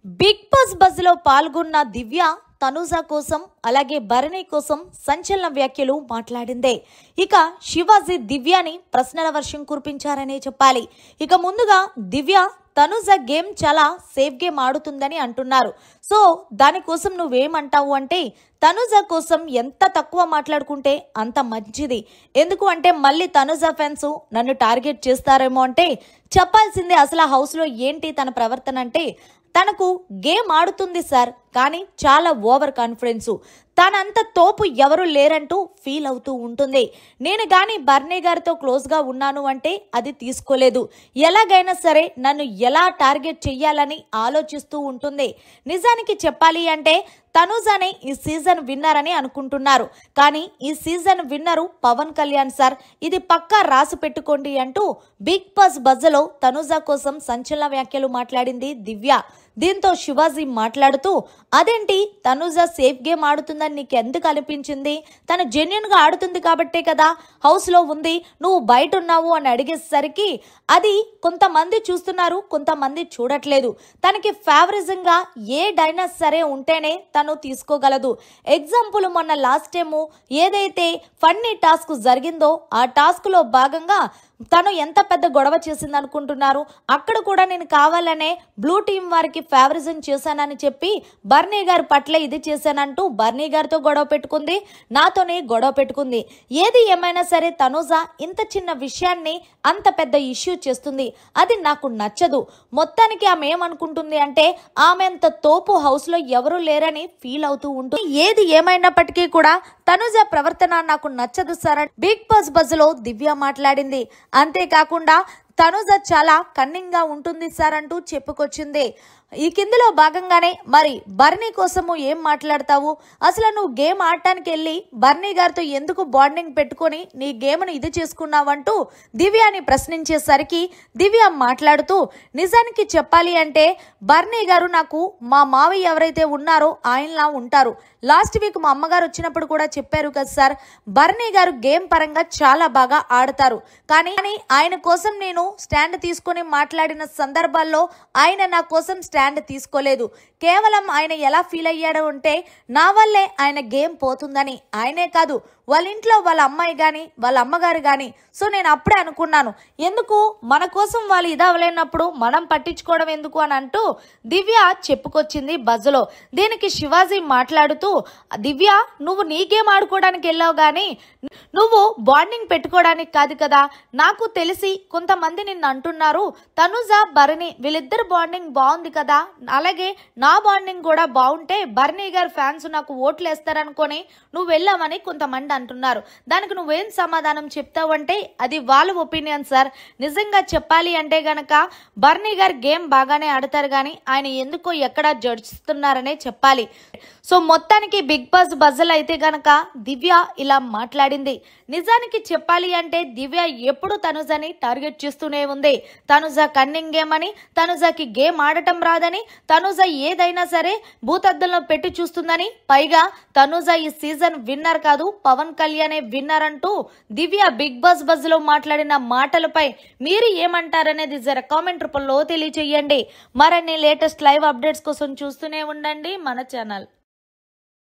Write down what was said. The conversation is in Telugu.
బిగ్ బాస్ బజ్ లో పాల్గొన్న దివ్య తనుజ కోసం అలాగే భరణి కోసం సంచలన వ్యాఖ్యలు మాట్లాడింది. ఇక శివాజీ దివ్యని ప్రశ్నల వర్షం కురిపించారనే చెప్పాలి. ఇక ముందుగా దివ్య తనుజ గేమ్ చాలా సేఫ్ గేమ్ ఆడుతుందని అంటున్నారు. సో దానికోసం నువ్వేమంటావు అంటే, తనుజ కోసం ఎంత తక్కువ మాట్లాడుకుంటే అంత మంచిది. ఎందుకు అంటే మళ్ళీ తనుజ ఫ్యాన్స్ నన్ను టార్గెట్ చేస్తారేమో అంటే చెప్పాల్సిందే. అసలు ఆ హౌస్ లో ఏంటి తన ప్రవర్తన అంటే, తనకు గేమ్ ఆడుతుంది సార్, కానీ చాలా ఓవర్ కాన్ఫిడెన్స్. తనంత తోపు ఎవరు లేరంటూ ఫీల్ అవుతూ ఉంటుంది. నేను గాని బర్నీ గారితో క్లోజ్గా ఉన్నాను అంటే అది తీసుకోలేదు. ఎలాగైనా సరే నన్ను ఎలా టార్గెట్ చెయ్యాలని ఆలోచిస్తూ ఉంటుంది. నిజానికి చెప్పాలి అంటే తనుజానే ఈ సీజన్ విన్నర్ అని అనుకుంటున్నారు. కానీ ఈ సీజన్ విన్నరు పవన్ కళ్యాణ్ సార్, ఇది పక్కా రాసి పెట్టుకోండి అంటూ బిగ్ బాస్ బజ్లో తనుజ కోసం సంచలన వ్యాఖ్యలు మాట్లాడింది దివ్య. దీంతో శివాజీ మాట్లాడుతూ, అదేంటి తనుజ సేఫ్ గేమ్ ఆడుతుందని నీకు ఎందుకు అనిపించింది? తను జెన్యున్ గా ఆడుతుంది కాబట్టే కదా హౌస్ లో ఉంది, నువ్వు బయట ఉన్నావు అని అడిగేసరికి అది కొంతమంది చూస్తున్నారు, కొంతమంది చూడట్లేదు. తనకి ఫేవరిజం గా ఏ డైనస్ సరే ఉంటేనే తను తీసుకోగలదు. ఎగ్జాంపుల్ మొన్న లాస్ట్ టైము ఏదైతే ఫన్నీ టాస్క్ జరిగిందో ఆ టాస్క్ లో భాగంగా తను ఎంత పెద్ద గొడవ చేసింది అనుకుంటున్నారు. అక్కడ కూడా నేను కావాలనే బ్లూ టీమ్ వారికి ఫేవరిజం చేశానని చెప్పి బర్నీ గారి పట్ల ఇది చేశానంటూ బర్నీ గారితో గొడవ పెట్టుకుంది, నాతోనే గొడవ పెట్టుకుంది. ఏది ఏమైనా సరే తనుజ ఇంత చిన్న విషయాన్ని అంత పెద్ద ఇష్యూ చేస్తుంది, అది నాకు నచ్చదు. మొత్తానికి ఆమె ఏమనుకుంటుంది అంటే ఆమె అంత తోపు హౌస్ లో ఎవరూ లేరని ఫీల్ అవుతూ ఉంటుంది. ఏది ఏమైనప్పటికీ కూడా తనుజ ప్రవర్తన నాకు నచ్చదు సార్ బిగ్ బాస్ బజ్ లో దివ్య మాట్లాడింది. అంతేకాకుండా తనుజ చాలా కన్నింగ్ గా ఉంటుంది సార్ అంటూ చెప్పుకొచ్చింది. ఈ కిందలో భాగంగానే మరి బర్నీ కోసము ఏం మాట్లాడతావు? అసలు నువ్వు గేమ్ ఆడటానికి వెళ్ళి బర్నీ గారితో ఎందుకు బాండింగ్ పెట్టుకొని నీ గేమ్ను ఇది చేసుకున్నావంటూ దివ్యాని ప్రశ్నించేసరికి దివ్య మాట్లాడుతూ, నిజానికి చెప్పాలి అంటే బర్నీ గారు నాకు మా మావయ్య ఎవరైతే ఉన్నారో ఆయనలా ఉంటారు. లాస్ట్ వీక్ మా అమ్మగారు వచ్చినప్పుడు కూడా చెప్పారు కదా సార్, బర్నీ గారు గేమ్ పరంగా చాలా బాగా ఆడతారు. కానీ ఆయన కోసం నేను స్టాండ్ తీసుకొని మాట్లాడిన సందర్భాల్లో ఆయన నా కోసం స్టాండ్ తీసుకోలేదు. కేవలం ఆయన ఎలా ఫీల్ అయ్యాడు అంటే నా వల్లే ఆయన గేమ్ పోతుందని. ఆయనే కాదు, వాళ్ళ ఇంట్లో వాళ్ళ అమ్మాయి కానీ వాళ్ళ అమ్మగారు కానీ. సో నేను అప్పుడే అనుకున్నాను, ఎందుకు మన కోసం వాళ్ళు ఇదవలేనప్పుడు మనం పట్టించుకోవడం ఎందుకు అని అంటూ దివ్య చెప్పుకొచ్చింది బజ్లో. దీనికి శివాజీ మాట్లాడుతూ, దివ్య నువ్వు నీ గేమ్ ఆడుకోవడానికి వెళ్ళావు కానీ నువ్వు బాండింగ్ పెట్టుకోవడానికి కాదు కదా. నాకు తెలిసి కొంతమంది నిన్ను అంటున్నారు, తనుజ బర్నీ వీళ్ళిద్దరు బాండింగ్ బాగుంది కదా, అలాగే నా బాండింగ్ కూడా బాగుంటే బర్నీ గారు ఫ్యాన్స్ నాకు ఓట్లు వేస్తారనుకొని నువ్వు వెళ్ళావని కొంతమంది అంటున్నారు. దానికి నువ్వేం సమాధానం చెప్తావు అంటే అది వాళ్ళ ఒపీనియన్ సార్. నిజంగా చెప్పాలి అంటే గనక బర్నీ గారు గేమ్ బాగానే ఆడతారు కానీ ఆయన ఎందుకో ఎక్కడా జడ్జిస్తున్నారనే చెప్పాలి. సో మొత్తానికి బిగ్ బాస్ బజ్జల్ అయితే గనక దివ్య ఇలా మాట్లాడింది. నిజానికి చెప్పాలి అంటే దివ్య ఎప్పుడు తనుజని టార్గెట్ చేస్తూనే ఉంది. తనుజ కన్నింగ్ గేమ్ అని, తనుజకి గేమ్ ఆడటం రాదని, తనుజ ఏదైనా సరే భూతద్దంలో పెట్టి చూస్తుందని, పైగా తనుజ ఈ సీజన్ విన్నర్ కాదు పవన్ కళ్యాణే విన్నర్ అంటూ దివ్య బిగ్ బాస్ బజ్ లో మాట్లాడిన మాటలపై మీరు ఏమంటారనేది జర కామెంట్ రూపంలో తెలియచేయండి. మరిన్ని లేటెస్ట్ లైవ్ అప్డేట్స్ కోసం చూస్తూనే ఉండండి మన ఛానల్.